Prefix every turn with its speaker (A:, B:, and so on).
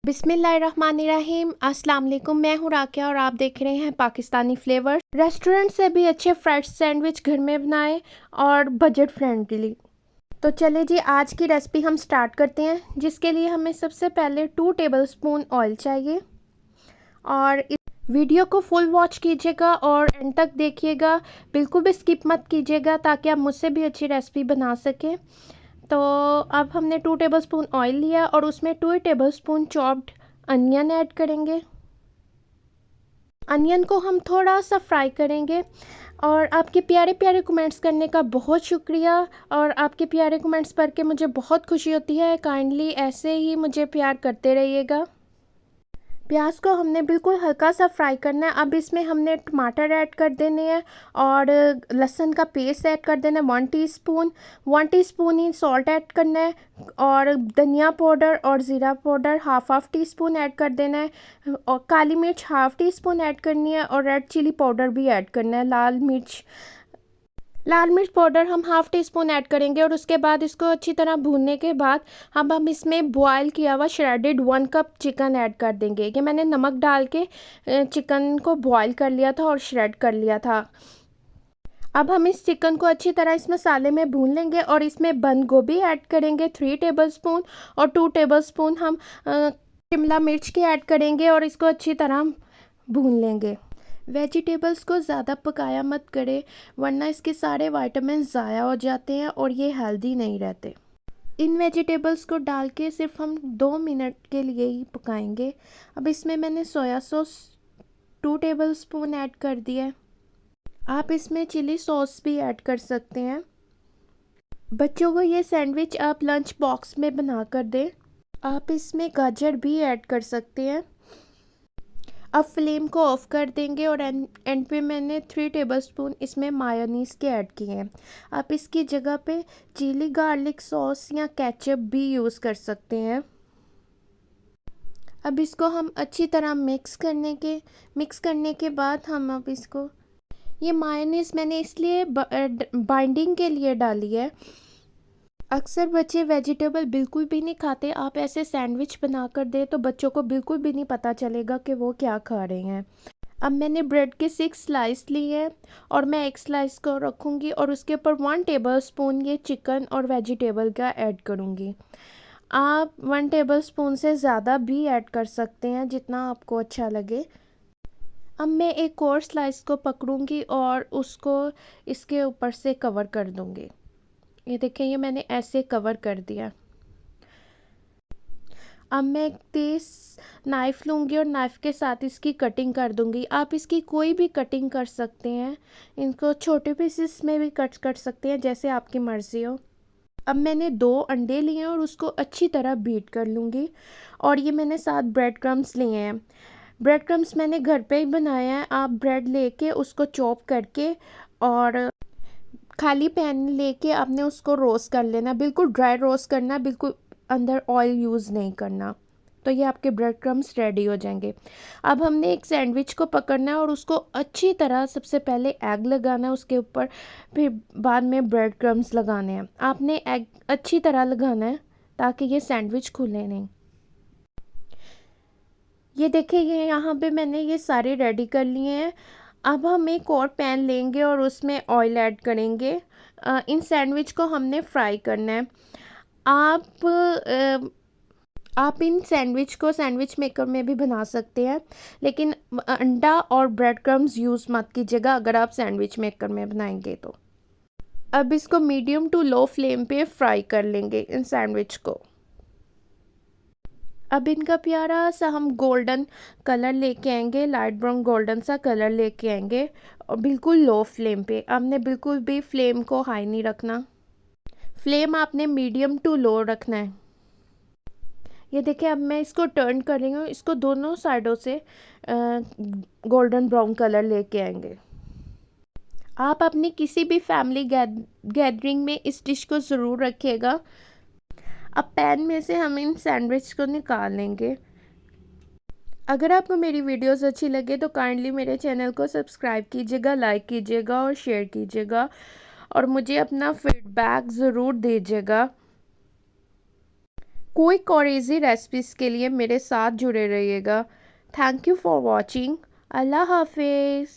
A: बिस्मिल्लाहिर्रहमानिर्रहीम। अस्सलाम वालेकुम। मैं हूँ राकिया और आप देख रहे हैं पाकिस्तानी फ्लेवर। रेस्टोरेंट से भी अच्छे फ्रेश सैंडविच घर में बनाएं और बजट फ्रेंडली। तो चले जी, आज की रेसिपी हम स्टार्ट करते हैं, जिसके लिए हमें सबसे पहले 2 टेबलस्पून ऑयल चाहिए। और इस वीडियो को फुल वॉच कीजिएगा और एंड तक देखिएगा, बिल्कुल भी स्किप मत कीजिएगा, ताकि आप मुझसे भी अच्छी रेसिपी बना सकें। तो अब हमने 2 टेबलस्पून ऑयल लिया और उसमें 2 टेबलस्पून चॉप्ड अनियन ऐड करेंगे। अनियन को हम थोड़ा सा फ्राई करेंगे। और आपके प्यारे प्यारे कमेंट्स करने का बहुत शुक्रिया, और आपके प्यारे कमेंट्स पढ़ के मुझे बहुत खुशी होती है। काइंडली ऐसे ही मुझे प्यार करते रहिएगा। प्याज को हमने बिल्कुल हल्का सा फ्राई करना है। अब इसमें हमने टमाटर ऐड कर देने हैं और लहसुन का पेस्ट ऐड कर देना है 1 टीस्पून ही सॉल्ट ऐड करना है, और धनिया पाउडर और ज़ीरा powder half tea spoon add कर देना है, और काली मिर्च हाफ टी स्पून ऐड करनी है, और रेड चिली पाउडर भी ऐड करना है। लाल मिर्च पाउडर हम हाफ टी स्पून ऐड करेंगे, और उसके बाद इसको अच्छी तरह भूनने के बाद हम इसमें बॉयल किया हुआ श्रेडेड 1 कप चिकन ऐड कर देंगे। ये मैंने नमक डाल के चिकन को बॉयल कर लिया था और श्रेड कर लिया था। अब हम इस चिकन को अच्छी तरह इस मसाले में भून लेंगे, और इसमें बंद गोभी ऐड करेंगे 3 टेबलस्पून, और 2 टेबलस्पून हम शिमला मिर्च के ऐड करेंगे, और इसको अच्छी तरह भून लेंगे। वेजिटेबल्स को ज़्यादा पकाया मत करें, वरना इसके सारे विटामिन ज़ाया हो जाते हैं और ये हेल्दी नहीं रहते। इन वेजिटेबल्स को डाल के सिर्फ हम 2 मिनट के लिए ही पकाएंगे। अब इसमें मैंने सोया सॉस 2 टेबलस्पून ऐड कर दिया है। आप इसमें चिली सॉस भी ऐड कर सकते हैं। बच्चों को ये सैंडविच आप लंच बॉक्स में बना कर दें। आप इसमें गाजर भी ऐड कर सकते हैं। अब फ्लेम को ऑफ कर देंगे, और एंड पे मैंने 3 टेबलस्पून इसमें मायोनीज़ के ऐड किए हैं। आप इसकी जगह पे चिली गार्लिक सॉस या केचप भी यूज़ कर सकते हैं। अब इसको हम अच्छी तरह मिक्स करने के बाद हम अब इसको, ये मायोनीज़ मैंने इसलिए बाइंडिंग के लिए डाली है। अक्सर बच्चे वेजिटेबल बिल्कुल भी नहीं खाते। आप ऐसे सैंडविच बना कर दें तो बच्चों को बिल्कुल भी नहीं पता चलेगा कि वो क्या खा रहे हैं। अब मैंने ब्रेड के 6 स्लाइस लिए हैं, और मैं एक स्लाइस को रखूँगी और उसके ऊपर 1 टेबलस्पून ये चिकन और वेजिटेबल का ऐड करूँगी। आप 1 टेबलस्पून से ज़्यादा भी ऐड कर सकते हैं, जितना आपको अच्छा लगे। अब मैं एक और स्लाइस को पकड़ूँगी और उसको इसके ऊपर से कवर कर दूँगी। ये देखिए, ये मैंने ऐसे कवर कर दिया। अब मैं एक तेज़ नाइफ़ लूँगी और नाइफ़ के साथ इसकी कटिंग कर दूँगी। आप इसकी कोई भी कटिंग कर सकते हैं, इनको छोटे पीसेस में भी कट कर सकते हैं, जैसे आपकी मर्ज़ी हो। अब मैंने 2 अंडे लिए हैं और उसको अच्छी तरह बीट कर लूँगी, और ये मैंने 7 ब्रेड क्रम्स लिए हैं। ब्रेड क्रम्स मैंने घर पे ही बनाया है। आप ब्रेड लेके उसको चॉप करके और खाली पैन लेके आपने उसको रोस्ट कर लेना, बिल्कुल ड्राई रोस्ट करना, बिल्कुल अंदर ऑयल यूज़ नहीं करना। तो ये आपके ब्रेड क्रम्स रेडी हो जाएंगे। अब हमने एक सैंडविच को पकड़ना है और उसको अच्छी तरह सबसे पहले एग लगाना है उसके ऊपर, फिर बाद में ब्रेड क्रम्स लगाने हैं। आपने एग अच्छी तरह लगाना है ताकि ये सैंडविच खुले नहीं। ये देखिए, ये यहाँ पे मैंने ये सारे रेडी कर लिए हैं। अब हम एक और पैन लेंगे और उसमें ऑयल ऐड करेंगे। इन सैंडविच को हमने फ्राई करना है। आप इन सैंडविच को सैंडविच मेकर में भी बना सकते हैं, लेकिन अंडा और ब्रेड क्रम्स यूज़ मत कीजिएगा अगर आप सैंडविच मेकर में बनाएंगे तो। अब इसको मीडियम टू लो फ्लेम पे फ्राई कर लेंगे इन सैंडविच को। अब इनका प्यारा सा हम गोल्डन कलर लेके आएंगे, लाइट ब्राउन गोल्डन सा कलर लेके आएंगे, और बिल्कुल लो फ्लेम पे। आपने बिल्कुल भी फ्लेम को हाई नहीं रखना, फ्लेम आपने मीडियम टू लो रखना है। ये देखिए, अब मैं इसको टर्न कर रही हूँ, इसको दोनों साइडों से गोल्डन ब्राउन कलर लेके आएंगे। आप अपनी किसी भी फैमिली गैदरिंग में इस डिश को ज़रूर रखिएगा। अब पैन में से हम इन सैंडविच को निकाल लेंगे। अगर आपको मेरी वीडियोस अच्छी लगे तो काइंडली मेरे चैनल को सब्सक्राइब कीजिएगा, लाइक कीजिएगा और शेयर कीजिएगा, और मुझे अपना फीडबैक ज़रूर दीजिएगा। क्विक और इजी रेसिपीज़ के लिए मेरे साथ जुड़े रहिएगा। Thank you for watching. Allah हाफिज़।